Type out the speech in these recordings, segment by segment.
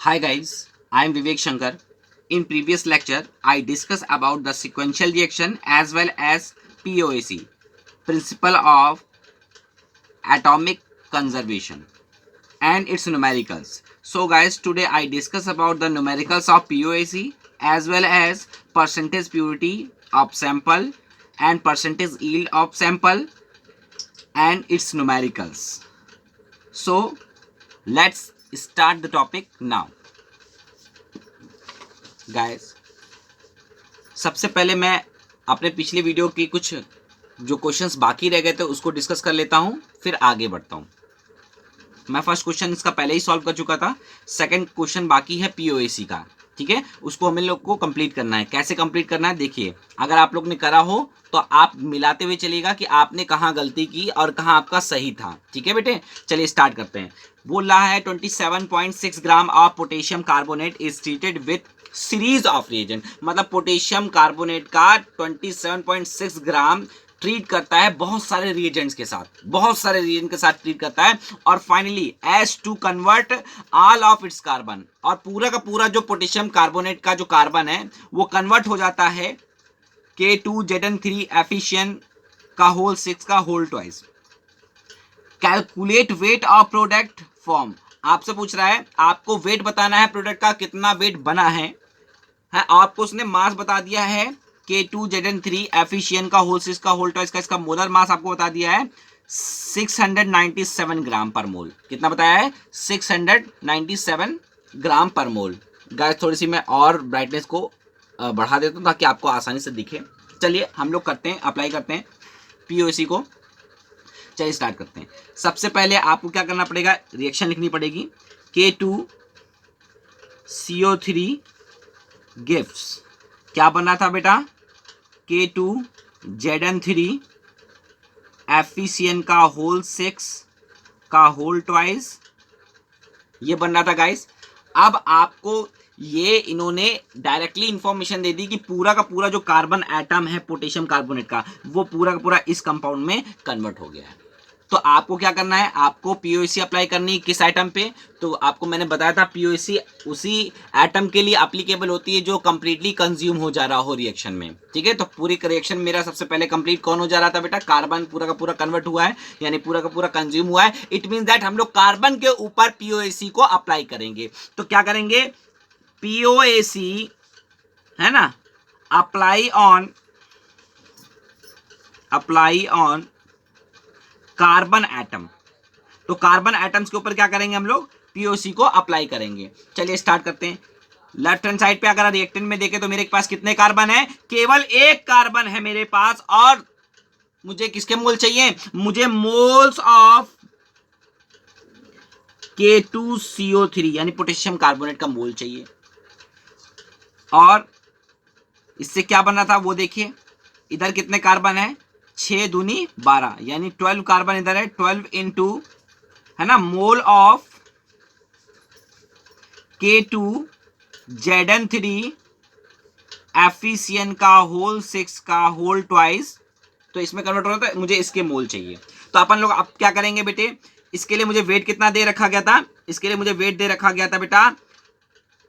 Hi guys, I am Vivek Shankar. In previous lecture, I discussed about the sequential reaction as well as POAC, principle of atomic conservation, and its numericals. So guys, today I discuss about the numericals of POAC as well as percentage purity of sample and percentage yield of sample and its numericals. So let's start the topic now. Guys, सबसे पहले मैं अपने पिछले video की कुछ जो questions बाकी रह गए थे उसको डिस्कस कर लेता हूं, फिर आगे बढ़ता हूं। मैं फर्स्ट क्वेश्चन इसका पहले ही सॉल्व कर चुका था। सेकंड क्वेश्चन बाकी है पीओएसी का, ठीक है, उसको हमें लोग को कंप्लीट करना है। कैसे कंप्लीट करना है देखिए, अगर आप लोग ने करा हो तो आप मिलाते हुए चलिएगा कि आपने कहाँ गलती की और कहाँ आपका सही था। ठीक है बेटे, चलिए स्टार्ट करते हैं। बोल रहा है 27.6 gram of potassium carbonate is treated with series of reagent, मतलब पोटेशियम कार्बोनेट का 27.6 ग्राम ट्रीट करता है बहुत सारे रिएजेंट्स के साथ, बहुत सारे रिएजेंट के साथ ट्रीट करता है, और finally as to convert all of its carbon, और पूरा का पूरा जो पोटेशियम कार्बोनेट का जो कार्बन है वो कन्वर्ट हो जाता है K2Zn3 एफिशिएंट का होल 6 का whole twice. Calculate weight of product form, आपसे पूछ रहा है, आपको वेट बताना है प्रोडक्ट का, कितना वेट बना है आपको उसने मास बता दिया है K2Zn3 एफिशिएंट का होल 6 का होल ट्वाइस का, इसका मोलर मास आपको बता दिया है 697 ग्राम पर मोल। कितना बताया है? 697 ग्राम पर मोल। गाइस थोड़ी सी मैं और ब्राइटनेस को बढ़ा देता हूं ताकि आपको आसानी से दिखे। चलिए हम लोग करते हैं, अप्लाई करते हैं पीओसी को। चलिए स्टार्ट करते हैं। सबसे पहले आपको क्या करना पड़ेगा, रिएक्शन लिखनी पड़ेगी। K2CO3 गिव्स, क्या बनना था बेटा? K2Zn3 एफिशिएंट का होल 6 का होल ट्वाइस, ये बनना था गाइस। अब आपको ये इन्होंने डायरेक्टली इंफॉर्मेशन दे दी कि पूरा का पूरा जो कार्बन एटम है पोटेशियम कार्बोनेट का, वो पूरा का पूरा इस कंपाउंड में कन्वर्ट हो गया है। तो आपको क्या करना है, आपको पीओसी अप्लाई करनी है किस आइटम पे? तो आपको मैंने बताया था पीओसी उसी एटम के लिए एप्लीकेबल होती है जो कंप्लीटली कंज्यूम हो जा रहा हो रिएक्शन में। ठीक है, तो पूरी रिएक्शन मेरा सबसे पहले कंप्लीट कौन हो जा रहा था बेटा? कार्बन पूरा का पूरा कन्वर्ट हुआ है, यानी पूरा का पूरा कंज्यूम हुआ है। इट मीन दैट हम लोग कार्बन के ऊपर पीओसी को अप्लाई करेंगे। तो क्या करेंगे? पीओसी है ना, अप्लाई ऑन कार्बन एटम। तो कार्बन एटम्स के ऊपर क्या करेंगे हम लोग? पीओसी को अप्लाई करेंगे। चलिए स्टार्ट करते हैं। लेफ्ट हैंड साइड पे अगर रिएक्टेंट में देखें तो मेरे पास कितने कार्बन है? केवल एक कार्बन है मेरे पास, और मुझे किसके मोल चाहिए? मुझे मोल्स ऑफ K2CO3 यानी पोटेशियम कार्बोनेट का मोल चाहिए। और इससे क्या बनना था वो देखिए, इधर कितने कार्बन है? 6 दूनी 12, यानी 12 कार्बन इधर है। 12 इंटू है ना मोल ऑफ K2Zn3 एफिशिएंट का होल 6 का होल ट्वाइस। तो इसमें कन्वर्ट होना तो मुझे इसके मोल चाहिए। तो अपन लोग अब क्या करेंगे बेटे, इसके लिए मुझे वेट कितना दे रखा गया था? इसके लिए मुझे वेट दे रखा गया था बेटा,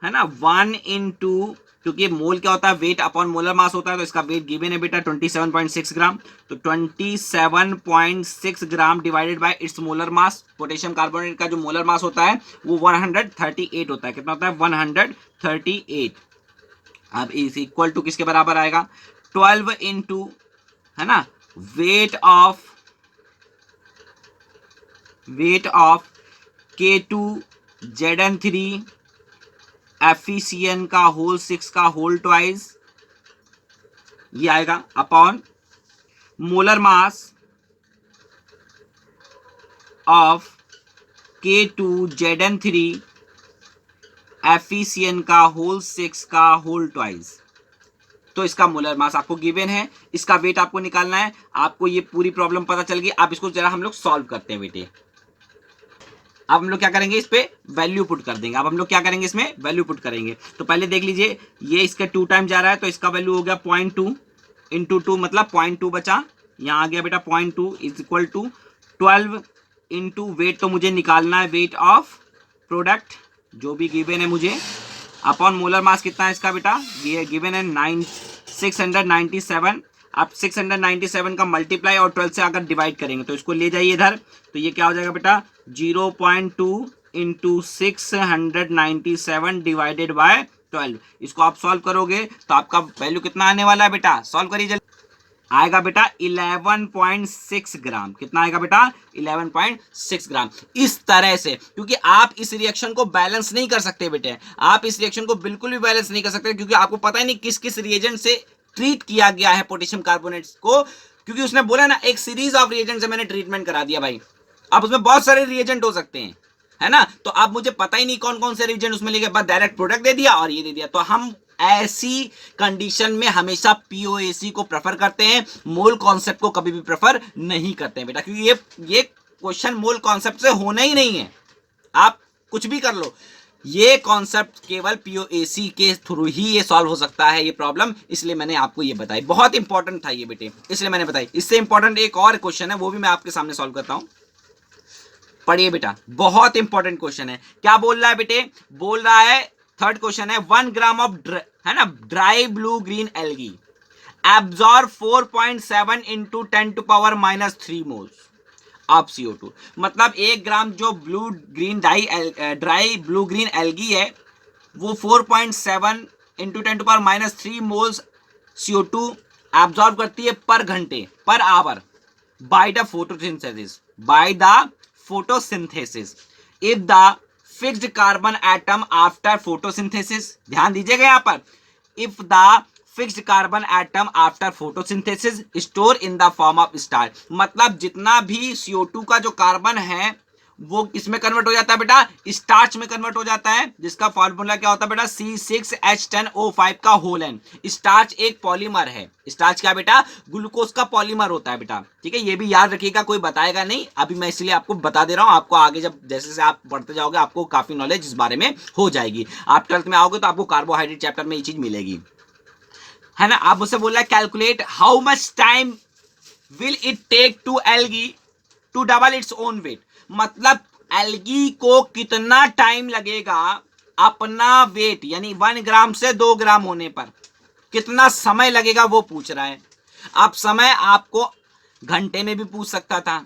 है ना, 1 इंटू, क्योंकि मोल क्या होता है? वेट अपॉन मोलर मास होता है, तो इसका वेट गिवन है बेटा 27.6 ग्राम। तो 27.6 gram divided by it's molar mass. Potassium carbonate का जो मोलर मास होता है वो 138 होता है। कितना होता है? 138। अब इज इक्वल टू किसके बराबर आएगा? 12 इंटू, है ना, वेट ऑफ K2Zn3 एफिशिएंट का होल 6 का होल ट्वाइस, ये आएगा upon molar mass of K2Zn3 efficient का होल 6 का होल ट्वाइस। तो इसका मोलर मास आपको गिवन है, इसका वेट आपको निकालना है। आपको ये पूरी प्रॉब्लम पता चल गई। अब इसको जरा हम लोग सॉल्व करते हैं बेटे। अब हम लोग क्या करेंगे, इस पे वैल्यू पुट कर देंगे। अब हम लोग क्या करेंगे, इसमें वैल्यू पुट करेंगे। तो पहले देख लीजिए, ये इसका 2 टाइम जा रहा है, तो इसका वैल्यू हो गया 0.2 इंटू 2, मतलब 0.2 बचा। यहाँ आ गया बेटा 0.2 is equal to 12 into weight, तो मुझे निकालना है वेट ऑफ प्रोडक्ट जो भी गिवन है मुझे, अपॉन मोलर मास कितना है इसका बेटा, ये गिवन है 697। आप 697 का मल्टीप्लाई और 12 से अगर डिवाइड करेंगे तो इसको ले जाइए इधर, तो ये क्या हो जाएगा बेटा 0.2 इंटू 697 डिवाइडेड बाय 12। इसको आप सॉल्व करोगे तो आपका वैल्यू कितना आने वाला है बेटा, सॉल्व करिए जल्दी। आएगा बेटा 11.6 ग्राम। कितना आएगा बेटा 11.6 ग्राम। इस तरह से, क्योंकि आप इस रिएक्शन को बैलेंस नहीं कर सकते बेटे, आप इस रिएक्शन को बिल्कुल भी बैलेंस नहीं कर सकते, क्योंकि आपको पता ही नहीं किस किस रिएजेंट से ट्रीट किया गया है पोटेशियम कार्बोनेट को, क्योंकि उसने बोला ना एक सीरीज ऑफ रिएजेंट से मैंने ट्रीटमेंट करा दिया भाई। अब उसमें बहुत सारे रिएजेंट हो सकते हैं, है ना, तो अब मुझे पता ही नहीं कौन कौन से रिएजेंट उसमें लेके, बस डायरेक्ट प्रोडक्ट दे दिया और ये दे दिया। तो हम ऐसी कंडीशन में हमेशा पीओएसी को प्रेफर करते हैं, मोल कॉन्सेप्ट को कभी भी प्रेफर नहीं करते हैं बेटा, क्योंकि ये क्वेश्चन मोल कॉन्सेप्ट से होना ही नहीं है। आप कुछ भी कर लो, ये कॉन्सेप्ट केवल पीओएसी के थ्रू ही ये सॉल्व हो सकता है ये प्रॉब्लम, इसलिए मैंने आपको ये बताई। बहुत इंपॉर्टेंट था ये बेटे, इसलिए मैंने बताई। इससे इंपॉर्टेंट एक और क्वेश्चन है, वो भी मैं आपके सामने सॉल्व करता हूं। पढ़िए बेटा, बहुत इंपॉर्टेंट क्वेश्चन है। क्या बोल रहा है बेटे, बोल रहा है थर्ड क्वेश्चन है 1 ग्राम ऑफ है ना dry blue green algae absorb 4.7 into 10⁻³ moles of CO2। मतलब 1 ग्राम जो blue green dry blue green algae है वो 4.7 इंटू 10⁻³ मोल्स CO2 एब्जॉर्ब करती है पर घंटे, per hour, by the photosynthesis if the fixed carbon atom after photosynthesis. ध्यान दीजिएगा यहां पर, if the fixed carbon atom after photosynthesis store in the form of starch. मतलब जितना भी CO2 का जो कार्बन है वो किसमें कन्वर्ट हो जाता है बेटा, स्टार्च में कन्वर्ट हो जाता है, जिसका फॉर्मूला क्या होता है बेटा C6H10O5 का होल एन। स्टार्च एक पॉलीमर है, स्टार्च क्या बेटा, ग्लूकोज का पॉलीमर होता है बेटा, ठीक है, ये भी याद रखिएगा, कोई बताएगा नहीं, अभी मैं इसलिए आपको बता दे रहा हूं। आपको आगे जब जैसे जैसे आप पढ़ते जाओगे आपको काफी नॉलेज इस बारे में हो जाएगी। आप 12th में आओगे तो आपको कार्बोहाइड्रेट चैप्टर में ये चीज मिलेगी, है ना। आप उससे बोल रहा है calculate how much time will it take to algae to double its own weight. मतलब एल्गी को कितना टाइम लगेगा अपना वेट यानी 1 ग्राम से 2 ग्राम होने पर, कितना समय लगेगा वो पूछ रहा है। अब समय आपको घंटे में भी पूछ सकता था,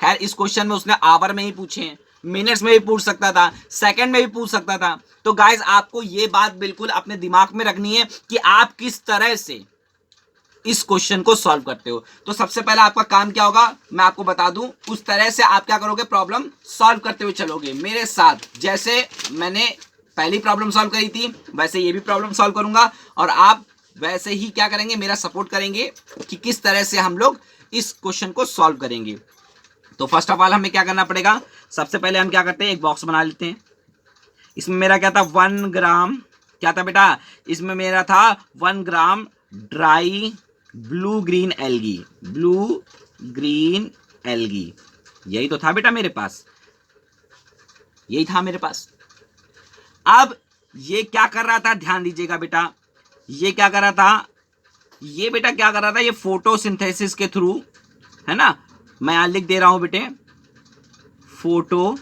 खैर इस क्वेश्चन में उसने आवर में ही पूछे, मिनट्स में भी पूछ सकता था, सेकंड में भी पूछ सकता था। तो गाइस आपको ये बात बिल्कुल अपने दिमाग में रखनी है कि आप किस तरह से इस क्वेश्चन को सॉल्व करते हो। तो सबसे पहले आपका काम क्या होगा मैं आपको बता दूं, उस तरह से आप क्या करोगे, प्रॉब्लम सॉल्व करते हुए चलोगे मेरे साथ। जैसे मैंने पहली प्रॉब्लम सॉल्व करी थी वैसे ये भी प्रॉब्लम सॉल्व करूंगा, और आप वैसे ही क्या करेंगे, मेरा सपोर्ट करेंगे कि किस तरह से हम लोग इस क्वेश्चन को सॉल्व करेंगे। तो फर्स्ट ऑफ ऑल हमें क्या करना पड़ेगा, सबसे पहले हम क्या करते हैं, एक बॉक्स बना लेते हैं। इसमें मेरा क्या था 1 ग्राम, क्या था बेटा, इसमें मेरा था 1 gram dry blue green algae, blue green algae, यही तो था बेटा मेरे पास, यही था मेरे पास। अब ये क्या कर रहा था, ध्यान दीजिएगा बेटा, ये क्या कर रहा था, ये बेटा क्या कर रहा था, ये फोटोसिंथेसिस के थ्रू, है ना, मैं यहां लिख दे रहा हूं बेटे, फोटोसिंथेसिस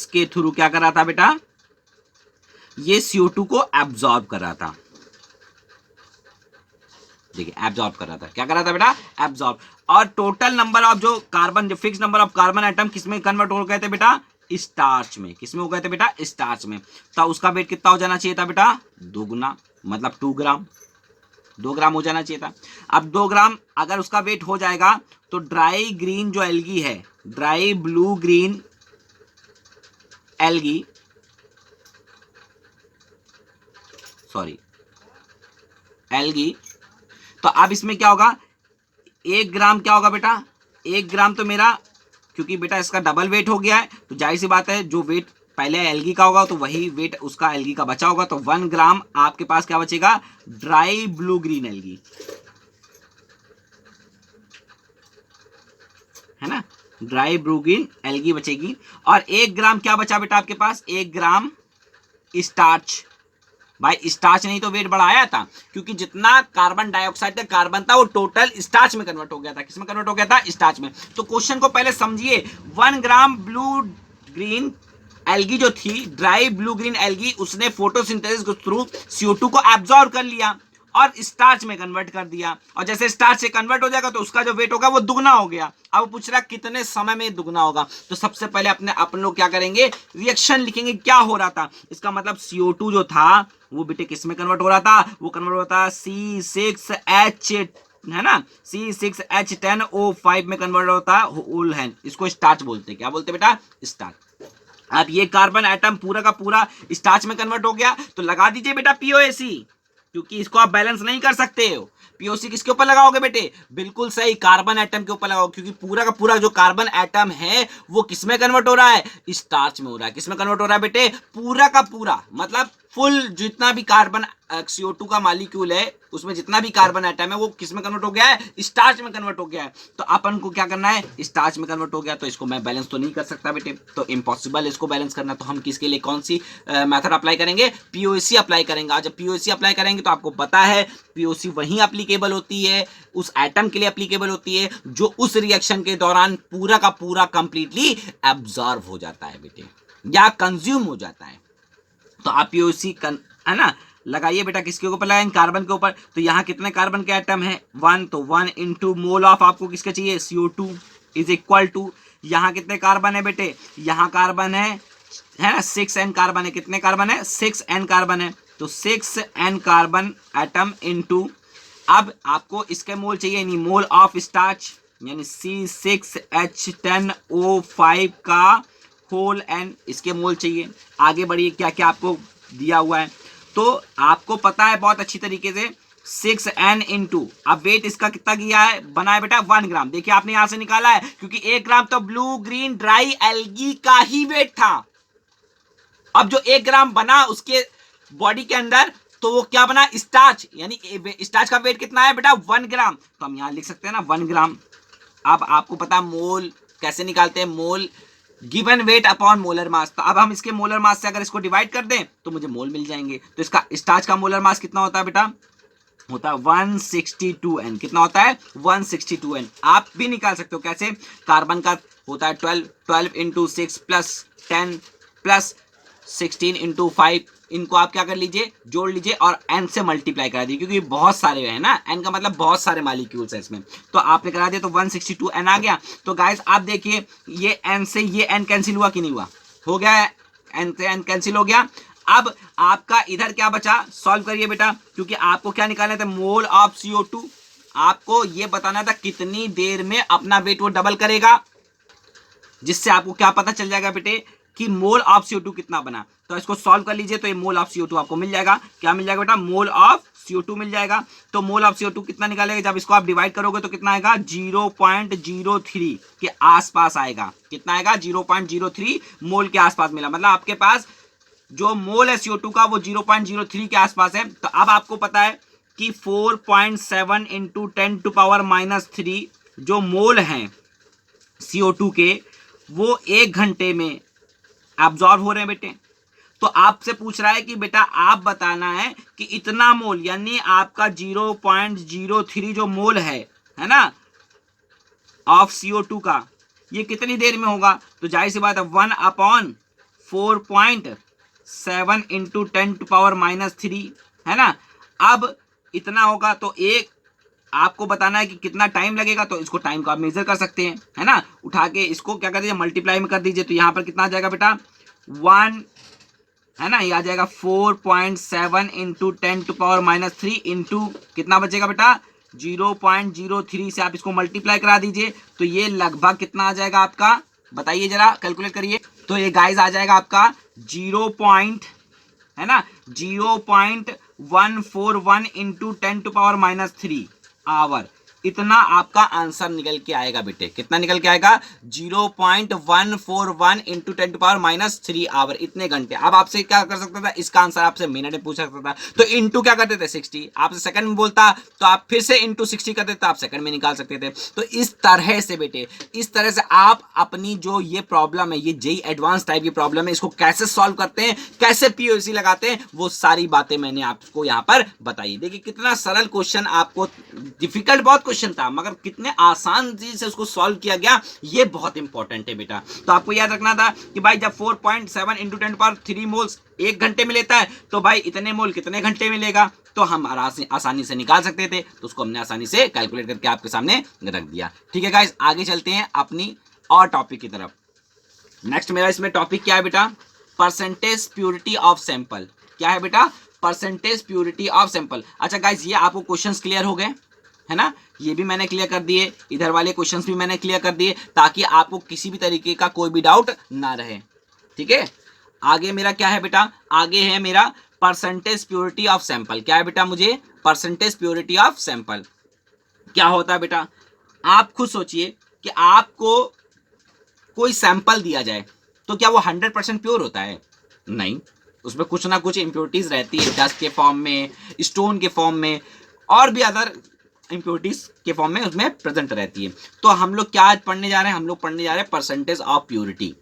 के थ्रू क्या कर रहा था बेटा, ये CO2 को एब्जॉर्ब कर रहा था। देखिए एब्जॉर्ब कर रहा था, क्या कर रहा था बेटा, एब्जॉर्ब। और टोटल नंबर ऑफ जो कार्बन, जो fix number of carbon atom किसमें कन्वर्ट हो गए थे बेटा, स्टार्च में। किसमें हो गए थे बेटा, स्टार्च में। तो उसका वेट कितना हो जाना चाहिए था बेटा, 2 गुना, मतलब 2 ग्राम, 2 ग्राम हो जाना चाहिए था। अब 2 ग्राम अगर उसका वेट हो जाएगा तो ड्राई ग्रीन जो एल्गी है, dry blue green algae, sorry algae, तो अब इसमें क्या होगा, 1 ग्राम क्या होगा बेटा, 1 ग्राम तो मेरा, क्योंकि बेटा इसका डबल वेट हो गया है तो जाहिर सी बात है जो वेट पहले एल्गी का होगा तो वही वेट उसका एल्गी का बचा होगा। तो 1 ग्राम आपके पास क्या बचेगा, ड्राई ब्लू ग्रीन एल्गी, है ना, ड्राई ब्लू ग्रीन एल्गी बचेगी। और 1 ग्राम क्या बचा बेटा आपके पास, 1 ग्राम स्टार्च। भाई स्टार्च नहीं तो वेट बढ़ाया था, क्योंकि जितना कार्बन डाइऑक्साइड का कार्बन था वो टोटल स्टार्च में कन्वर्ट हो गया था। किसमें कन्वर्ट हो गया था, स्टार्च में। तो क्वेश्चन को पहले समझिए, 1 ग्राम ब्लू ग्रीन एल्गी जो थी, ड्राई ब्लू ग्रीन एल्गी, उसने फोटोसिंथेसिस के थ्रू CO2 को एब्जॉर्ब कर लिया और स्टार्च में कन्वर्ट कर दिया, और जैसे स्टार्च से कन्वर्ट हो जाएगा तो उसका जो वेट होगा वो दुगना हो गया। अब पूछ रहा कितने समय में दुगना होगा। तो सबसे पहले अपन लोग क्या करेंगे, रिएक्शन लिखेंगे क्या हो रहा था। इसका मतलब CO2 जो था वो बेटे किस में कन्वर्ट हो रहा था, वो कन्वर्ट हो रहा था C6H, है ना, C6H10O5 में कन्वर्ट होता है होल है, इसको स्टार्च बोलते हैं। क्या बोलते हैं बेटा, स्टार्च। अब ये कार्बन एटम पूरा का पूरा स्टार्च में कन्वर्ट हो गया, तो लगा दीजिए बेटा POC, क्योंकि इसको आप बैलेंस नहीं कर सकते हो। POC किसके ऊपर लगाओगे बेटे, बिल्कुल सही, कार्बन एटम के ऊपर लगाओ, क्योंकि पूरा का पूरा जो कार्बन एटम है वो किसमें कन्वर्ट हो रहा है, स्टार्च में हो रहा है। किसमें कन्वर्ट हो रहा है बेटे, पूरा का पूरा, मतलब फुल जितना भी कार्बन CO2 का मॉलिक्यूल है उसमें जितना भी कार्बन एटम है वो किसमें कन्वर्ट हो गया है, स्टार्च में कन्वर्ट हो गया है। तो अपन को क्या करना है, स्टार्च में कन्वर्ट हो गया, तो इसको मैं बैलेंस तो नहीं कर सकता बेटे, तो इम्पॉसिबल इसको बैलेंस करना। तो हम किसके लिए कौन सी मेथड अप्लाई करेंगे, POC अप्लाई करेंगे। आज जब POC अप्लाई करेंगे तो आपको पता है POC वहीं अप्लीकेबल होती है, उस एटम के लिए अप्लीकेबल होती है जो उस रिएक्शन के दौरान पूरा का पूरा कंप्लीटली एब्जॉर्ब हो जाता है बेटे, या कंज्यूम हो जाता है। तो आप POC है ना लगाइए बेटा, किसके ऊपर लगाएंगे, कार्बन के ऊपर। तो यहाँ कितने कार्बन के एटम है, 1, तो 1 इंटू मोल ऑफ आपको किसके चाहिए, CO2 इज इक्वल टू, यहाँ कितने कार्बन है बेटे, यहाँ कार्बन है ना 6N कार्बन है। कितने कार्बन है, 6N कार्बन है, तो 6N कार्बन एटम इंटू, अब आपको इसके मोल चाहिए नहीं, मोल ऑफ स्टार्च यानी C6H10O5 का होल N, इसके मोल चाहिए। आगे बढ़िए, क्या क्या आपको दिया हुआ है, तो आपको पता है बहुत अच्छी तरीके से 6N इंटू, अब वेट इसका कितना किया है, बना है बेटा 1 ग्राम। देखिए आपने यहां से निकाला है, क्योंकि 1 ग्राम तो ब्लू ग्रीन ड्राई एल्गी का ही वेट था। अब जो 1 ग्राम बना उसके बॉडी के अंदर, तो वो क्या बना, स्टार्च, यानी स्टार्च का वेट कितना है बेटा 1 ग्राम, तो हम यहां लिख सकते हैं ना 1 ग्राम। अब आपको पता मोल कैसे निकालते हैं, mole given weight upon molar mass. तो अब हम इसके मोलर मास से अगर इसको डिवाइड कर दें तो मुझे मोल मिल जाएंगे। तो इसका स्टार्च का मोलर मास कितना होता है बेटा, होता है 162N। कितना होता है, 162N। आप भी निकाल सकते हो, कैसे, कार्बन का होता है 12 इंटू 6 प्लस 10 प्लस 16 इंटू 5, इनको आप क्या कर लीजिए, जोड़ लीजिए और N से मल्टीप्लाई करा दीजिए, क्योंकि बहुत सारे है ना, N का मतलब बहुत सारे मॉलिक्यूल्स है इसमें, तो आपने करा दिया तो 162N आ गया। तो गाइस आप देखिए ये N से ये N कैंसिल हुआ कि नहीं हुआ, हो गया है, N से N कैंसिल हो गया। अब आपका इधर क्या बचा, सॉल्व करिए बेटा, क्योंकि आपको क्या निकालना था, मोल ऑफ CO2। आपको ये बताना था कितनी देर में अपना वेट वो डबल करेगा, जिससे आपको क्या पता चल जाएगा बेटे कि मोल ऑफ CO2 कितना बना। तो इसको सॉल्व कर लीजिए, तो ये मोल ऑफ CO2 आपको मिल जाएगा। क्या मिल जाएगा बेटा, मोल ऑफ CO2 मिल जाएगा। तो मोल ऑफ CO2 कितना निकालेगा, जब इसको आप डिवाइड करोगे तो कितना आएगा, 0.03 के आसपास आएगा। कितना आएगा, 0.03 मोल के आसपास मिला, मतलब आपके पास जो मोल है CO2 का वो 0.03 के आसपास है। तो अब आपको पता है कि 4.7 इंटू 10⁻³ जो मोल हैं CO2 के, वो 1 घंटे में एब्जॉर्ब हो रहे हैं बेटे। तो आपसे पूछ रहा है कि बेटा आप बताना है कि इतना मोल, यानी आपका 0.03 जो मोल है ना, ऑफ CO2 का, ये कितनी देर में होगा। तो जाहिर सी बात है 1/4.7 इंटू 10⁻³ है ना। अब इतना होगा तो एक आपको बताना है कि कितना टाइम लगेगा, तो इसको टाइम को आप मेजर कर सकते हैं, है ना। उठा के इसको क्या कर दीजिए, मल्टीप्लाई में कर दीजिए, तो यहाँ पर कितना आ जाएगा बेटा 1, है ना, ये आ जाएगा 4.7 इंटू 10⁻³ इंटू कितना बचेगा बेटा 0.03 से आप इसको मल्टीप्लाई करा दीजिए, तो ये लगभग कितना आ जाएगा आपका, बताइए जरा, कैलकुलेट करिए। तो ये गाइस आ जाएगा आपका 0.141 इंटू 10⁻³ आवर। इतना आपका आंसर निकल के आएगा बेटे। कितना निकल के आएगा, 0.141 इंटू 10⁻³ आवर, इतने घंटे। अब आपसे क्या कर सकता था, इसका आंसर आपसे मिनट में पूछ सकता था, तो इंटू क्या करते थे 60, आपसे सेकंड में बोलता तो आप फिर से इंटू 60 करते तो आप सेकंड में निकाल सकते थे। तो इस तरह से बेटे, इस तरह से आप अपनी जो ये प्रॉब्लम है, ये जेईई एडवांस टाइप की प्रॉब्लम है, इसको कैसे सॉल्व करते हैं, कैसे POC लगाते हैं, वो सारी बातें मैंने आपको यहाँ पर बताई। देखिए कितना सरल क्वेश्चन, आपको डिफिकल्ट बहुत क्वेश्चन क्वेश्चन था, मगर कितने आसान से उसको सॉल्व किया गया, ये बहुत इंपॉर्टेंट है बेटा। तो आपको याद रखना था कि भाई जब 4.7 इंटू 10³ मोल्स 1 घंटे में लेता है, तो भाई इतने मोल कितने घंटे में लेगा, तो हम आसानी से निकाल सकते थे, तो उसको हमने आसानी से कैलकुलेट करके आपके सामने रख दिया। ठीक है गाइस, आगे चलते हैं अपनी और टॉपिक की तरफ। नेक्स्ट मेरा इसमें टॉपिक क्या है बेटा, परसेंटेज प्योरिटी ऑफ सैंपल। क्या है बेटा, परसेंटेज प्योरिटी ऑफ सैंपल। अच्छा गाइस, ये आपको क्वेश्चंस क्लियर हो गए है ना, ये भी मैंने क्लियर कर दिए, इधर वाले क्वेश्चंस भी मैंने क्लियर कर दिए, ताकि आपको किसी भी तरीके का कोई भी डाउट ना रहे। ठीक है, आगे मेरा क्या है बेटा, आगे है मेरा परसेंटेज प्योरिटी ऑफ सैंपल। क्या है बेटा, मुझे परसेंटेज प्योरिटी ऑफ सैंपल क्या होता है बेटा। आप खुद सोचिए कि आपको कोई सैंपल दिया जाए, तो क्या वो 100% प्योर होता है? नहीं, उसमें कुछ ना कुछ इम्प्योरिटीज रहती है, डस्ट के फॉर्म में, स्टोन के फॉर्म में, और भी अदर इम्प्योरिटीज के फॉर्म में उसमें प्रेजेंट रहती है। तो हम लोग क्या आज पढ़ने जा रहे हैं, हम लोग पढ़ने जा रहे हैं percentage of purity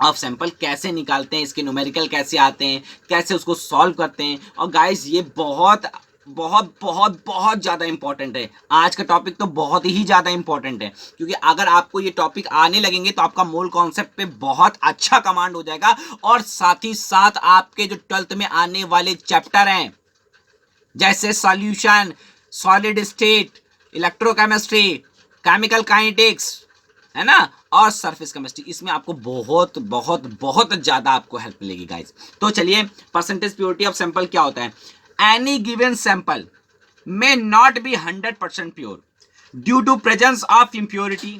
of sample, कैसे निकालते हैं, इसके न्यूमेरिकल कैसे आते हैं, कैसे उसको सॉल्व करते हैं। और गाइस, ये बहुत बहुत बहुत बहुत ज़्यादा इंपॉर्टेंट है। आज का टॉपिक तो बहुत ही ज़्यादा इंपॉर्टेंट है, क्योंकि अगर आपको ये टॉपिक आने लगेंगे तो आपका मोल कॉन्सेप्ट पे बहुत अच्छा कमांड हो जाएगा, और साथ ही साथ आपके जो 12th में आने वाले चैप्टर हैं, जैसे solution, solid state, electrochemistry, chemical kinetics, है ना, और सरफेस केमिस्ट्री, इसमें आपको बहुत बहुत बहुत ज़्यादा आपको हेल्प मिलेगी गाइस। तो चलिए, परसेंटेज प्योरिटी ऑफ सैंपल क्या होता है। Any given sample may not be 100% pure due to presence of impurity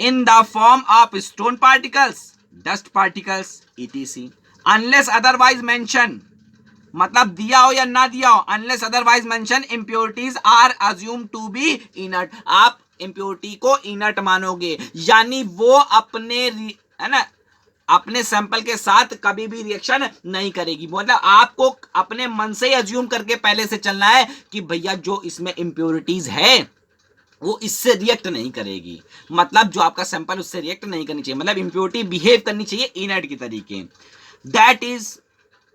in the form of stone particles, dust particles, etc. Unless otherwise mentioned, मतलब दिया हो या ना दिया हो, unless otherwise mentioned, impurities are assumed to be inert. आप impurity को inert मानोगे, यानी वो अपने, है ना, अपने सैंपल के साथ कभी भी रिएक्शन नहीं करेगी। मतलब आपको अपने मन से ही अज्यूम करके पहले से चलना है कि भैया जो इसमें इंप्योरिटीज है वो इससे रिएक्ट नहीं करेगी, मतलब जो आपका सैंपल उससे रिएक्ट नहीं करनी चाहिए, मतलब इंप्योरिटी बिहेव करनी चाहिए इनर्ट की तरीके। That is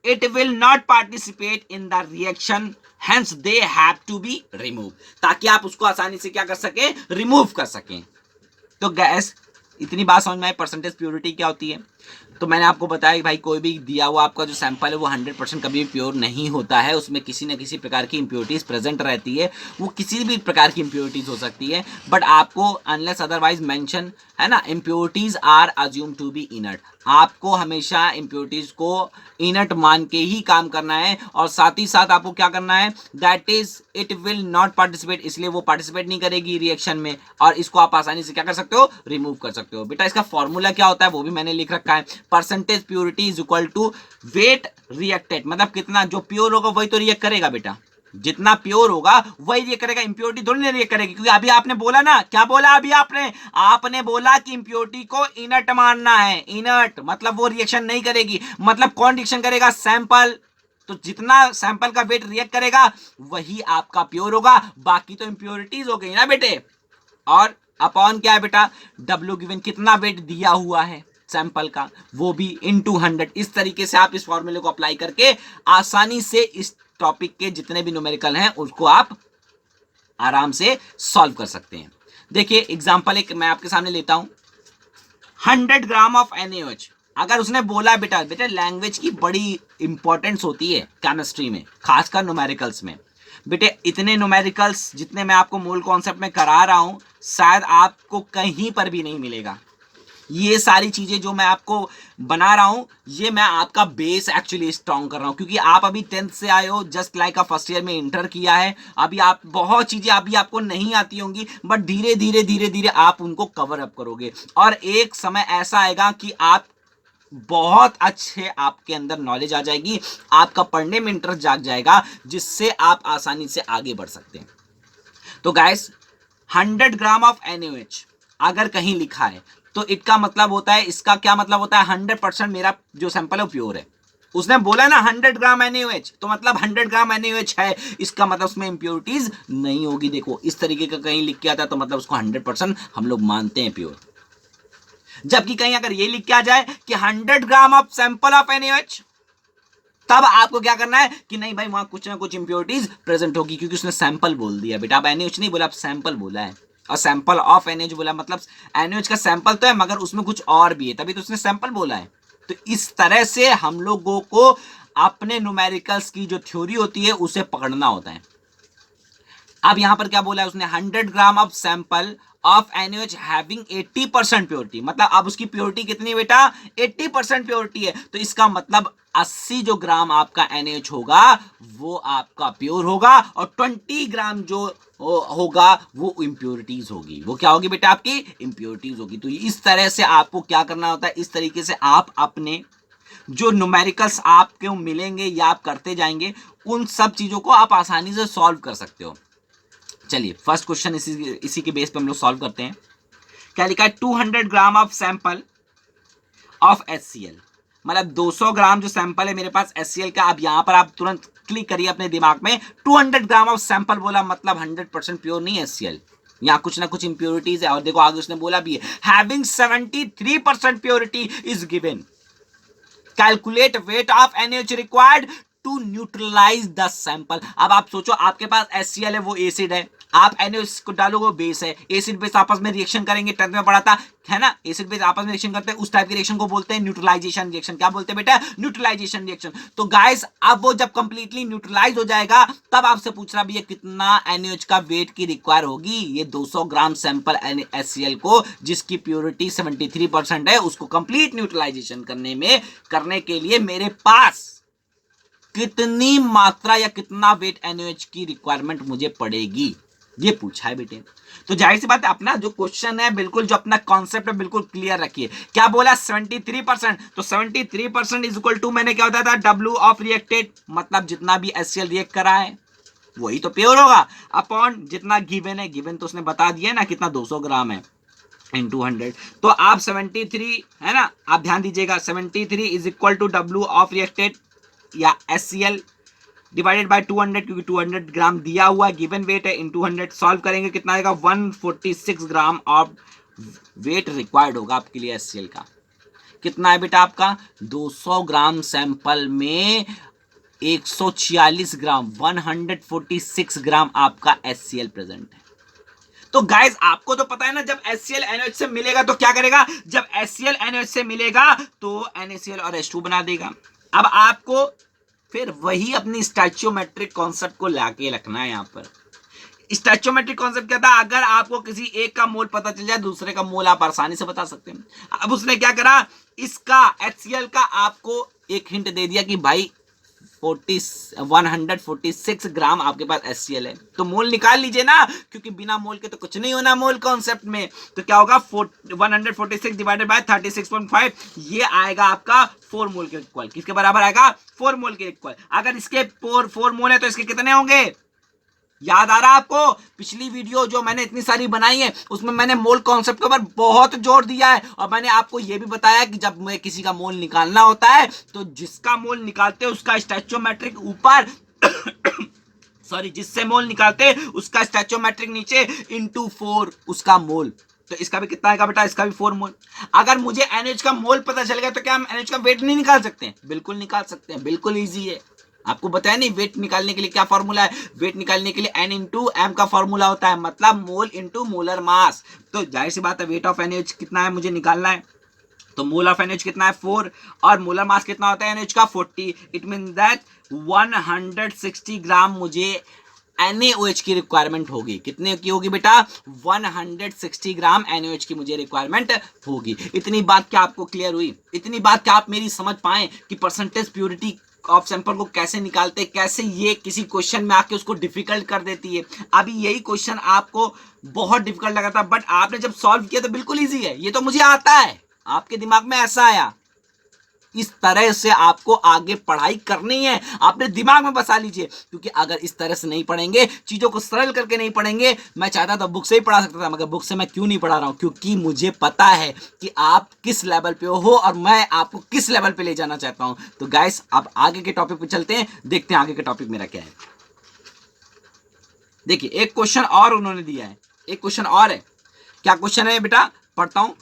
it will not participate in the reaction, hence they have to be remove, ताकि आप उसको आसानी से क्या कर सके, रिमूव कर सकें। तो गैस, इतनी बात समझ में आई परसेंटेज प्योरिटी क्या होती है। तो मैंने आपको बताया कि भाई कोई भी दिया हुआ आपका जो सैंपल है वो 100% कभी भी प्योर नहीं होता है, उसमें किसी न किसी प्रकार की इंप्योरिटीज प्रेजेंट रहती है, वो किसी भी प्रकार की इंप्योरिटीज हो सकती है, बट आपको अनलेस अदरवाइज मेंशन, है ना, impurities are assume to be inert, आपको हमेशा इंप्योरिटीज को इनर्ट मान के ही काम करना है, और साथ ही साथ आपको क्या करना है, that is it will not participate, इसलिए वो पार्टिसिपेट नहीं करेगी रिएक्शन में, और इसको आप आसानी से क्या कर सकते हो, रिमूव कर सकते हो। बेटा इसका फॉर्मूला क्या होता है वो भी मैंने लिख रखा है, percentage purity is equal to weight reacted, मतलब कितना जो प्योर होगा वही तो रिएक्ट करेगा बेटा, जितना प्योर होगा वही रिएक्ट करेगा, इंप्योरिटी थोड़ी नहीं रिएक्ट करेगी, क्योंकि अभी आपने बोला ना, क्या बोला अभी आपने बोला कि इंप्योरिटी को इनर्ट मानना है, इनर्ट मतलब वो रिएक्शन नहीं करेगी, मतलब कौन रिएक्शन करेगा, सैंपल, तो जितना सैंपल का वेट रिएक्ट करेगा वही आपका प्योर होगा, बाकी तो इंप्योरिटीज हो गई ना बेटे। और अपॉन क्या है बेटा, डब्ल्यू गिवन कितना वेट दिया हुआ है सैंपल का, वो भी इनटू 100। इस तरीके से आप इस फॉर्मूले को अप्लाई करके आसानी से इस टॉपिक के जितने भी न्यूमेरिकल हैं उसको आप आराम से सॉल्व कर सकते हैं। देखिए एग्जांपल एक मैं आपके सामने लेता हूं, 100 ग्राम ऑफ NaOH। अगर उसने बोला बेटा लैंग्वेज की बड़ी इंपॉर्टेंस होती है केमिस्ट्री में, खासकर न्यूमेरिकल्स में। बेटे इतने न्यूमेरिकल्स जितने मैं आपको मूल कॉन्सेप्ट में करा रहा हूं शायद आपको कहीं पर भी नहीं मिलेगा। ये सारी चीजें जो मैं आपको बना रहा हूं, ये मैं आपका बेस एक्चुअली स्ट्रॉन्ग कर रहा हूं, क्योंकि आप अभी 10th से आए हो, जस्ट लाइक फर्स्ट ईयर में इंटर किया है, अभी आप बहुत चीजें अभी आपको नहीं आती होंगी, बट धीरे धीरे धीरे धीरे आप उनको कवर अप करोगे, और एक समय ऐसा आएगा कि आप बहुत अच्छे आपके अंदर नॉलेज आ जाएगी, आपका पढ़ने में इंटरेस्ट जाग जाएगा, जिससे आप आसानी से आगे बढ़ सकते हैं। तो गाइस 100 ग्राम ऑफ NaOH अगर कहीं लिखा है तो इसका मतलब होता है, इसका क्या मतलब होता है, 100% मेरा जो सैंपल है वो प्योर है। उसने बोला ना 100 ग्राम NaOH, तो मतलब 100 ग्राम NaOH है, इसका मतलब उसमें इंप्योरिटीज नहीं होगी। देखो इस तरीके का कहीं लिख के आता तो मतलब उसको 100% हम लोग मानते हैं प्योर। जबकि कहीं अगर ये लिख के आ जाए कि 100 gram of sample of NaOH, तब आपको क्या करना है कि नहीं भाई वहां कुछ ना कुछ इंप्योरिटीज प्रेजेंट होगी, क्योंकि उसने सैंपल बोल दिया बेटा। अब NaOH नहीं बोला, अब सैंपल बोला है, और सैंपल ऑफ NaOH बोला, मतलब NaOH का सैंपल तो है मगर उसमें कुछ और भी है, तभी तो उसने सैंपल बोला है। तो इस तरह से हम लोगों को अपने न्यूमेरिकल्स की जो थ्योरी होती है उसे पकड़ना होता है। अब यहां पर क्या बोला है उसने, 100 gram of sample of NaOH having 80% purity, मतलब अब उसकी प्योरिटी कितनी बेटा, 80% प्योरिटी है। तो इसका मतलब 80 जो ग्राम आपका NaOH होगा वो आपका प्योर होगा, और 20 ग्राम जो होगा वो इंप्योरिटीज होगी। वो क्या होगी बेटा, आपकी इंप्योरिटीज होगी। तो इस तरह से आपको क्या करना होता है, इस तरीके से आप अपने जो न्यूमेरिकल्स आपको मिलेंगे या आप करते जाएंगे, उन सब चीजों को आप आसानी से सॉल्व कर सकते हो। चलिए फर्स्ट क्वेश्चन इसी के बेस पे हम लोग सॉल्व करते हैं। क्या लिखा है, 200 gram of sample of HCl, मतलब 200 ग्राम जो सैंपल है मेरे पास HCl का। अब यहां पर आप तुरंत क्लिक करिए अपने दिमाग में, 200 ग्राम ऑफ सैंपल बोला मतलब 100% प्योर नहीं है HCl, यहाँ कुछ ना कुछ इंप्योरिटीज है। और देखो आगे उसने बोला भी है, having 73% purity is given, calculate weight of NaOH required to neutralise the sample. अब आप सोचो आपके पास HCl है, वो एसिड है, आप NaOH को डालोगे वो बेस है, एसिड बेस आपस में रिएक्शन करेंगे, 10th में पढ़ा था है ना, एसिड बेस आपस में रिएक्शन करते हैं, उस टाइप के रिएक्शन को बोलते हैं न्यूट्रलाइजेशन रिएक्शन। क्या बोलते हैं बेटा, न्यूट्रलाइजेशन रिएक्शन। तो गाइस अब वो जब कंप्लीटली न्यूट्रलाइज हो जाएगा तब आपसे पूछ रहा भैया कितना NaOH का वेट की रिक्वायर होगी, ये 200 ग्राम सैंपल HCl को जिसकी प्योरिटी 73% है, उसको कंप्लीट न्यूट्रलाइजेशन करने के लिए मेरे पास कितनी मात्रा या कितना वेट NaOH की रिक्वायरमेंट मुझे पड़ेगी, ये पूछा है बेटे। तो जाहिर सी बात है अपना जो क्वेश्चन है बिल्कुल, जो अपना कॉन्सेप्ट है बिल्कुल क्लियर रखिए। क्या बोला, 73%, तो 73% इज इक्वल टू, मैंने क्या होता था, W ऑफ रिएक्टेड, मतलब जितना भी HCl रिएक्ट करा है वही तो प्योर होगा, अपॉन जितना गिवन है, गिवन तो उसने बता दिया ना कितना 200 ग्राम है, इन 200। तो आप 73 है ना, आप ध्यान दीजिएगा, 73 is equal to W of reacted या HCl डिवाइडेड बाय 200, क्योंकि 200 ग्राम दिया हुआ गिवन वेट है, इन 200 सॉल्व करेंगे कितना आएगा, 146 ग्राम ऑफ वेट रिक्वायर्ड होगा आपके लिए HCl का। कितना है बेटा आपका, 200 ग्राम सैंपल में 146 ग्राम, 146 ग्राम आपका HCl प्रेजेंट है। तो गाइस आपको तो पता है ना, जब HCl NaOH से मिलेगा तो क्या करेगा, जब HCl NaOH से मिलेगा तो NaCl और H2 बना देगा। अब आपको फिर वही अपनी स्टैचियोमेट्रिक कॉन्सेप्ट को लाके रखना है। यहां पर स्टैचियोमेट्रिक कॉन्सेप्ट क्या था, अगर आपको किसी एक का मोल पता चल जाए दूसरे का मोल आप आसानी से बता सकते हैं। अब उसने क्या करा, इसका HCl का आपको एक हिंट दे दिया कि भाई 146 ग्राम आपके पास HCl है, तो मोल निकाल लीजिए ना, क्योंकि बिना मोल के तो कुछ नहीं होना मोल कॉन्सेप्ट में। तो क्या होगा, 146 डिवाइडेड बाय 36.5, ये आएगा आपका 4 मोल के इक्वल। किसके बराबर आएगा, 4 मोल के इक्वल। अगर इसके 4 मोल है तो इसके कितने होंगे, याद आ रहा आपको, पिछली वीडियो जो मैंने इतनी सारी बनाई है उसमें मैंने मोल कॉन्सेप्ट के ऊपर बहुत जोर दिया है, और मैंने आपको यह भी बताया कि जब मुझे किसी का मोल निकालना होता है तो जिसका मोल निकालते हैं उसका स्टैचियोमेट्रिक ऊपर सॉरी, जिससे मोल निकालते उसका स्टैचियोमेट्रिक नीचे, इंटू 4 उसका मोल। तो इसका भी कितना आएगा बेटा, इसका भी 4 मोल। अगर मुझे NaOH का मोल पता चल गया तो क्या हम NaOH का वेट नहीं निकाल सकते हैं, बिल्कुल निकाल सकते हैं, बिल्कुल ईजी है। आपको बताया नहीं वेट निकालने के लिए क्या फॉर्मूला है, वेट निकालने के लिए N इंटू एम का फॉर्मूला होता है, मतलब मोल इंटू मोलर मास। तो जाहिर सी बात है वेट ऑफ NaOH कितना है मुझे निकालना है, तो मोल ऑफ NaOH कितना है 4, और मोलर मास कितना होता है NaOH का 40। इट मीन दैट 160 ग्राम मुझे NaOH की रिक्वायरमेंट होगी। कितने की होगी बेटा, 160 ग्राम NaOH की मुझे रिक्वायरमेंट होगी। इतनी बात क्या आपको क्लियर हुई, इतनी बात क्या आप मेरी समझ पाए कि परसेंटेज प्योरिटी ऑफ सैंपल को कैसे निकालते, कैसे ये किसी क्वेश्चन में आके उसको डिफिकल्ट कर देती है। अभी यही क्वेश्चन आपको बहुत डिफिकल्ट लगा था, बट आपने जब सॉल्व किया तो बिल्कुल ईजी है, ये तो मुझे आता है, आपके दिमाग में ऐसा आया। इस तरह से आपको आगे पढ़ाई करनी है, आपने दिमाग में बसा लीजिए, क्योंकि अगर इस तरह से नहीं पढ़ेंगे, चीजों को सरल करके नहीं पढ़ेंगे, मैं चाहता था बुक से ही पढ़ा सकता था, मगर बुक से मैं क्यों नहीं पढ़ा रहा हूं, क्योंकि मुझे पता है कि आप किस लेवल पे हो और मैं आपको किस लेवल पे ले जाना चाहता हूं। तो गाइस अब आगे के टॉपिक पे चलते हैं, देखते हैं आगे के टॉपिक मेरा क्या है। देखिए एक क्वेश्चन और उन्होंने दिया है, एक क्वेश्चन और है। क्या क्वेश्चन है बेटा, पढ़ता हूं।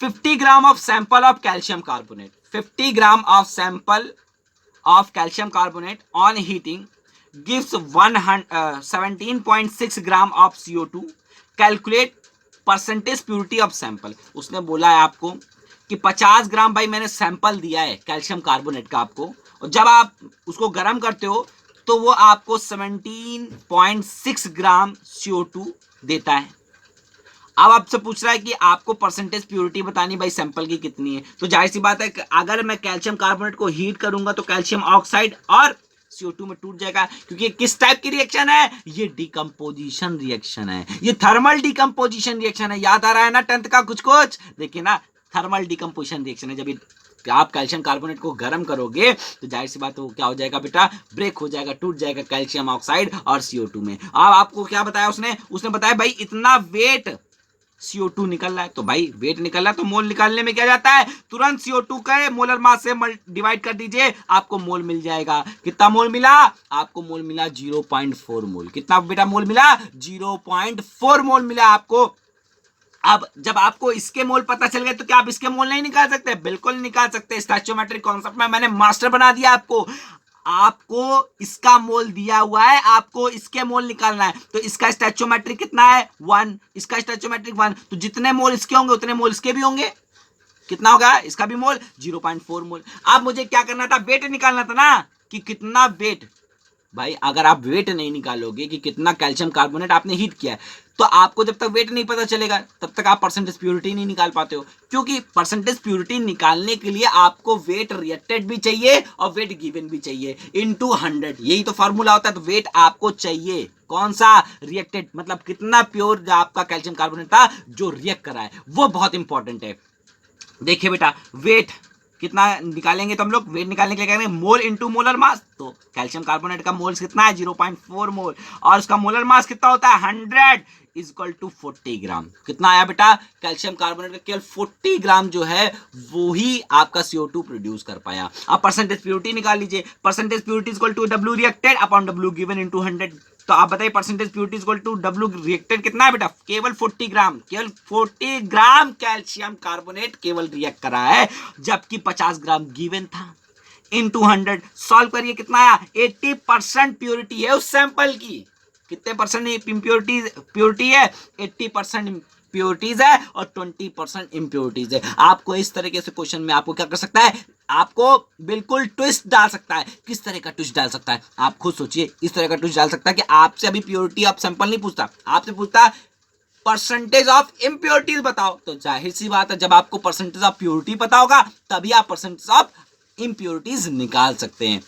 50 gram of sample of calcium carbonate, 50 gram of sample of calcium carbonate on heating gives 17.6 gram of CO2. Calculate percentage purity of sample. उसने बोला है आपको कि 50 ग्राम भाई मैंने सैंपल दिया है कैल्शियम कार्बोनेट का आपको, और जब आप उसको गर्म करते हो तो वो आपको 17.6 ग्राम CO2 देता है। अब आपसे पूछ रहा है कि आपको परसेंटेज प्योरिटी बतानी भाई सैंपल की कितनी है। तो जाहिर सी बात है कि अगर मैं कैल्शियम कार्बोनेट को हीट करूंगा तो कैल्शियम ऑक्साइड और CO2 में टूट जाएगा, क्योंकि ये किस टाइप की रिएक्शन है, ये डिकम्पोजिशन रिएक्शन है, ये थर्मल डिकम्पोजिशन रिएक्शन है। याद आ रहा है ना 10th का कुछ कुछ, देखिए ना थर्मल डिकम्पोजिशन रिएक्शन है। जब ये आप कैल्शियम कार्बोनेट को गर्म करोगे तो जाहिर सी बात है वो क्या हो जाएगा बेटा, ब्रेक हो जाएगा, टूट जाएगा कैल्शियम ऑक्साइड और CO2 में। अब आपको क्या बताया उसने बताया भाई इतना वेट CO2 निकल रहा है, तो भाई वेट निकल रहा है तो मोल निकालने में क्या जाता है, तुरंत CO2 का मोलर मास से डिवाइड कर दीजिए, आपको मोल मिल जाएगा। कितना मोल मिला आपको, मोल मिला 0.4 मोल। कितना बेटा मोल मिला, 0.4 मोल मिला आपको। अब जब आपको इसके मोल पता चल गए तो क्या आप इसके मोल नहीं निकाल सकते, बिल्कुल निकाल सकते। स्टोइचोमेट्रिक कॉन्सेप्ट में मैंने मास्टर बना दिया आपको। आपको इसका मोल दिया हुआ है, आपको इसके मोल निकालना है, तो इसका स्टोइचोमेट्रिक कितना है 1, इसका स्टोइचोमेट्रिक 1, तो जितने मोल इसके होंगे उतने मोल इसके भी होंगे। कितना होगा इसका भी मोल, 0.4 मोल। अब मुझे क्या करना था, वेट निकालना था ना कि कितना वेट। भाई अगर आप वेट नहीं निकालोगे कि कितना कैल्शियम कार्बोनेट आपने हीट किया है, तो आपको जब तक वेट नहीं पता चलेगा तब तक आप परसेंटेज प्योरिटी नहीं निकाल पाते हो, क्योंकि परसेंटेज प्योरिटी निकालने के लिए आपको वेट रिएक्टेड भी चाहिए और वेट गिवन भी चाहिए इनटू 100। यही तो फार्मूला होता है। तो वेट आपको चाहिए कौन सा, रिएक्टेड, मतलब कितना प्योर आपका कैल्शियम कार्बोनेट था जो रिएक्ट करा है, वो बहुत इंपॉर्टेंट है। देखिए बेटा वेट कितना निकालेंगे तो हम लोग वेट निकालने के लिए करेंगे मोल इनटू मोलर मास। तो कैल्शियम कार्बोनेट का मोल्स कितना है 0.4 मोल, और उसका मोलर मास कितना होता है 100 इज इक्वल टू 40 ग्राम। कितना आया बेटा, कैल्शियम कार्बोनेट का केवल 40 ग्राम जो है वो ही आपका CO2 प्रोड्यूस कर पाया। अब परसेंटेज प्योरिटी निकाल लीजिए। Percentage purity is equal to W reacted upon W given into 100। तो आप बताइए percentage purity is equal to W reacted कितना है बेटा, केवल 40 ग्राम। केवल 40 ग्राम कैल्शियम कार्बोनेट केवल रिएक्ट करा है, जबकि 50 ग्राम गिवन था। इनटू 100 सॉल्व करिए, कितना आया, 80% प्योरिटी है उस सैंपल की। कितने परसेंट प्योरिटी है, 80% प्योरिटीज है और 20% इम्प्योरिटीज है। आपको इस तरीके से क्वेश्चन में आपको क्या कर सकता है, आपको बिल्कुल ट्विस्ट डाल सकता है। किस तरह का ट्विस्ट डाल सकता है, आप खुद सोचिए। इस तरह का ट्विस्ट डाल सकता है कि आपसे अभी प्योरिटी ऑफ सैंपल नहीं पूछता, आपसे पूछता परसेंटेज ऑफ इम्प्योरिटीज बताओ। तो जाहिर सी बात है जब आपको परसेंटेज ऑफ प्योरिटी पता होगा तभी आप परसेंटेज ऑफ इम्प्योरिटीज निकाल सकते हैं।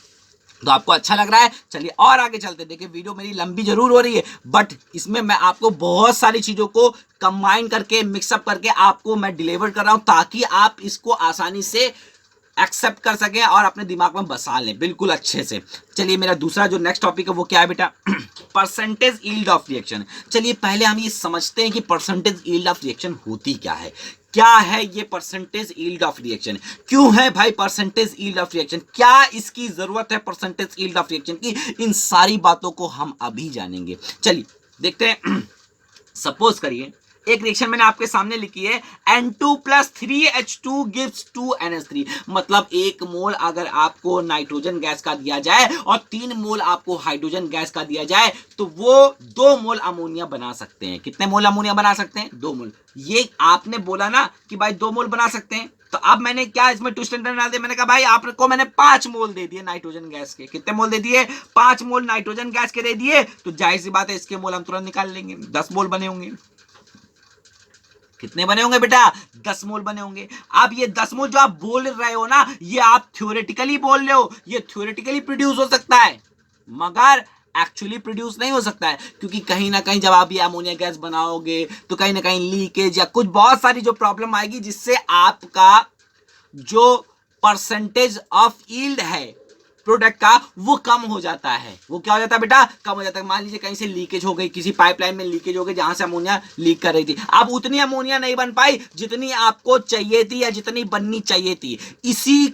तो आपको अच्छा लग रहा है, चलिए और आगे चलते। देखिए वीडियो मेरी लंबी जरूर हो रही है, बट इसमें मैं आपको बहुत सारी चीजों को कंबाइन करके मिक्सअप करके आपको मैं डिलीवर कर रहा हूं, ताकि आप इसको आसानी से एक्सेप्ट कर सकें और अपने दिमाग में बसा लें बिल्कुल अच्छे से। चलिए मेरा दूसरा जो नेक्स्ट टॉपिक है वो क्या है बेटा, परसेंटेज यील्ड ऑफ रिएक्शन। चलिए पहले हम ये समझते हैं कि परसेंटेज यील्ड ऑफ रिएक्शन होती क्या है। क्या है ये परसेंटेज यील्ड ऑफ रिएक्शन, क्यों है भाई परसेंटेज यील्ड ऑफ रिएक्शन, क्या इसकी जरूरत है परसेंटेज यील्ड ऑफ रिएक्शन की, इन सारी बातों को हम अभी जानेंगे। चलिए देखते हैं। सपोज करिए एक रिएक्शन मैंने आपके सामने लिखी है, N2 + 3H2 gives 2NH3। मतलब 1 मोल अगर आपको नाइट्रोजन गैस का दिया जाए और 3 मोल आपको हाइड्रोजन गैस का दिया जाए तो वो 2 मोल अमोनिया बना सकते हैं। कितने मोल अमोनिया बना सकते हैं, 2 मोल। ये आपने बोला ना कि भाई 2 मोल बना सकते हैं, तो अब मैंने क्या इसमें ट्विस्ट एंड टर्न डाल दिया। मैंने कहा भाई आपको मैंने 5 मोल दे दिए नाइट्रोजन गैस के। कितने मोल दे दिए, 5 मोल नाइट्रोजन गैस के दे दिए। तो जाहिर सी बात है इसके मोल हम तुरंत निकाल लेंगे, 10 मोल बने होंगे। कितने बने होंगे बेटा, 10 मोल बने होंगे। अब ये 10 मोल जो आप बोल रहे हो ना, ये आप थ्योरेटिकली बोल रहे हो, ये थ्योरेटिकली प्रोड्यूस हो सकता है मगर एक्चुअली प्रोड्यूस नहीं हो सकता है, क्योंकि कहीं ना कहीं जब आप ये अमोनिया गैस बनाओगे तो कहीं ना कहीं लीकेज या कुछ बहुत सारी जो प्रॉब्लम आएगी, जिससे आपका जो परसेंटेज ऑफ यील्ड है प्रोडक्ट का वो कम हो जाता है। वो क्या हो जाता है बेटा, कम हो जाता है। मान लीजिए कहीं से लीकेज हो गई, किसी पाइपलाइन में लीकेज हो गई जहां से अमोनिया लीक कर रही थी, अब उतनी अमोनिया नहीं बन पाई जितनी आपको चाहिए थी या जितनी बननी चाहिए थी। इसी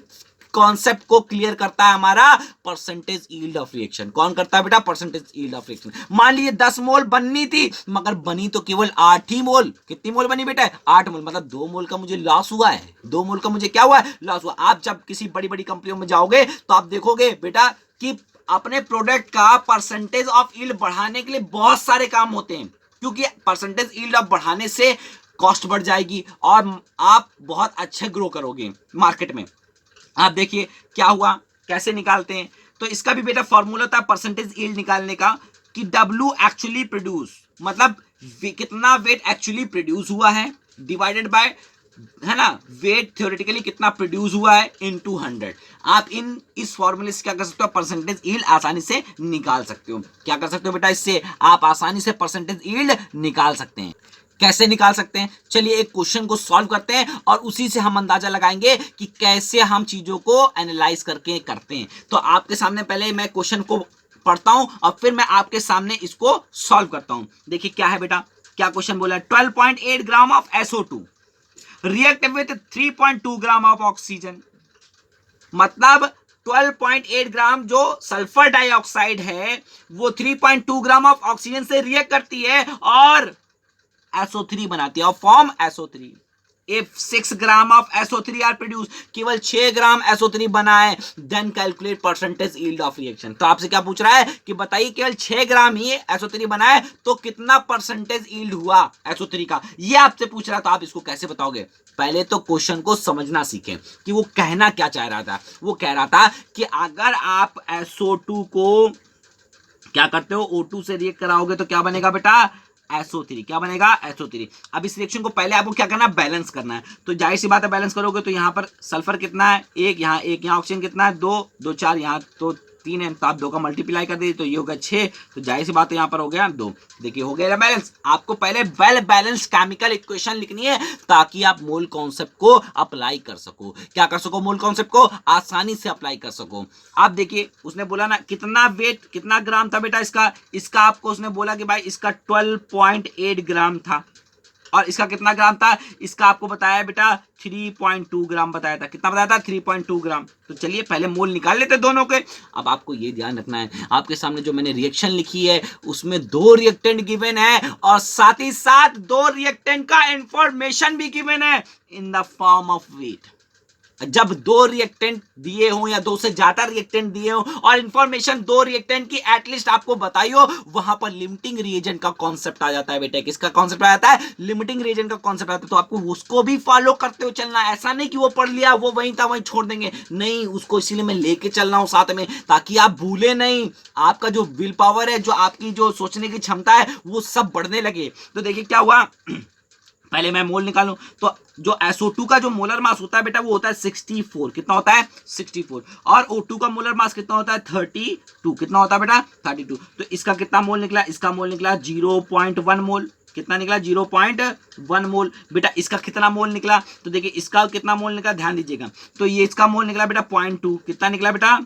कॉन्सेप्ट को क्लियर करता है हमारा परसेंटेज यील्ड ऑफ रिएक्शन। कौन करता है बेटा? Percentage yield of reaction. मान लीजिए 10 मोल बननी थी मगर बनी तो केवल 8 ही मोल। कितनी मोल बनी बेटा? 8 मोल। मतलब 2 मोल का मुझे लॉस हुआ है। 2 मोल का मुझे क्या हुआ है? लॉस हुआ। आप जब किसी बड़ी बड़ी कंपनियों में जाओगे तो आप देखोगे बेटा कि अपने प्रोडक्ट का परसेंटेज ऑफ यील्ड बढ़ाने के लिए बहुत सारे काम होते हैं, क्योंकि परसेंटेज यील्ड ऑफ बढ़ाने से कॉस्ट बढ़ जाएगी और आप बहुत अच्छे ग्रो करोगे मार्केट में। आप देखिए क्या हुआ, कैसे निकालते हैं। तो इसका भी बेटा फॉर्मूला था परसेंटेज यील्ड निकालने का कि W एक्चुअली प्रोड्यूस, मतलब कितना वेट एक्चुअली प्रोड्यूस हुआ है डिवाइडेड बाय, है ना, वेट थ्योरेटिकली कितना प्रोड्यूस हुआ है इनटू 100। आप इस फॉर्मूले से क्या कर सकते हो? परसेंटेज यील्ड आसानी से निकाल सकते हो। क्या कर सकते हो बेटा? इससे आप आसानी से परसेंटेज यील्ड निकाल सकते हैं। कैसे निकाल सकते हैं? चलिए एक क्वेश्चन को सॉल्व करते हैं और उसी से हम अंदाजा लगाएंगे कि कैसे हम चीजों को एनालाइज करके करते हैं। तो आपके सामने पहले मैं क्वेश्चन को पढ़ता हूं और फिर मैं आपके सामने इसको सॉल्व करता हूं। देखिए क्या है बेटा, क्या क्वेश्चन बोला है। 12.8 gram of SO2 react with 3.2 gram of oxygen. मतलब 12.8 ग्राम जो सल्फर डाइऑक्साइड है वो 3.2 ग्राम ऑफ ऑक्सीजन से रिएक्ट करती है और SO3 बनाती है और form SO3। If 6 gram of SO3 are produce, केवल 6 ग्राम SO3 बना है, then calculate percentage yield of reaction. तो आपसे क्या पूछ रहा है कि बताइए केवल 6 ग्राम ही SO3 बना है तो कितना परसेंटेज यील्ड हुआ SO3 का, ये आपसे पूछ रहा है। तो आप इसको कैसे बताओगे? पहले तो क्वेश्चन को समझना सीखें कि वो कहना क्या चाह रहा था। वो कह रहा था कि अगर आप SO2 को क्या करते हो, O2 से रिएक्ट कराओगे तो क्या बनेगा बेटा? SO3। क्या बनेगा? SO3। अब इस रिएक्शन को पहले आपको क्या करना है? बैलेंस करना है। तो जाहिर सी बात है बैलेंस करोगे तो यहाँ पर सल्फर कितना है? 1, यहाँ 1, यहाँ ऑक्सीजन कितना है? 2, 2 4, यहाँ तो 3 है, तो आप 2 का मल्टीप्लाई कर दीजिए तो ये होगा 6। तो जाहिर सी बात है यहाँ पर हो गया 2। देखिए हो गया बैलेंस। आपको पहले वेल बैलेंस केमिकल इक्वेशन लिखनी है ताकि आप मोल कॉन्सेप्ट को अप्लाई कर सको। क्या कर सको? मोल कॉन्सेप्ट को आसानी से अप्लाई कर सको। आप देखिए उसने बोला ना कितना वेट, कितना ग्राम था बेटा इसका आपको उसने बोला कि भाई इसका 12.8 ग्राम था और इसका कितना ग्राम था? इसका आपको बताया बेटा 3.2 ग्राम बताया था। कितना बताया था? 3.2 ग्राम। तो चलिए पहले मोल निकाल लेते दोनों के। अब आपको ये ध्यान रखना है, आपके सामने जो मैंने रिएक्शन लिखी है उसमें 2 रिएक्टेंट गिवन है और साथ ही साथ 2 रिएक्टेंट का इंफॉर्मेशन भी गिवन है in the form of weight. जब 2 रिएक्टेंट दिए हो या 2 से ज्यादा रिएक्टेंट दिए हो और इंफॉर्मेशन 2 रिएक्टेंट की एटलीस्ट आपको बताई हो, वहां पर लिमिटिंग रिएजेंट का कॉन्सेप्ट आ जाता है बेटा। किसका कॉन्सेप्ट आ जाता है? लिमिटिंग रिएजेंट का कॉन्सेप्ट आता है। तो आपको उसको भी फॉलो करते हुए चलना है। ऐसा नहीं कि वो पढ़ लिया वो वहीं था वहीं छोड़ देंगे, नहीं, उसको इसीलिए मैं लेके चल रहा हूं साथ में ताकि आप भूले नहीं। आपका जो विल पावर है, जो आपकी जो सोचने की क्षमता है, वो सब बढ़ने लगे। तो देखिए क्या हुआ, पहले मैं मोल निकालूं तो जो SO2 का जो मोलर मास होता है बेटा वो होता है 64। कितना होता है? 64। और O2 का मोलर मास कितना होता है? 32। कितना होता है बेटा? 32। तो इसका कितना मोल निकला? इसका मोल निकला 0.1 मोल। कितना निकला? 0.1 मोल। बेटा इसका कितना मोल निकला? तो देखिए इसका कितना मोल निकला, ध्यान दीजिएगा। तो ये इसका मोल निकला बेटा 0.2। कितना निकला बेटा?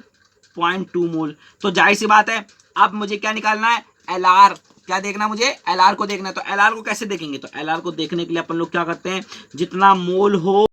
0.2 मोल। तो जाहिर सी बात है अब मुझे क्या निकालना है? LR। क्या देखना मुझे? LR को देखना है। तो LR को कैसे देखेंगे? तो LR को देखने के लिए अपन लोग क्या करते हैं, जितना मोल हो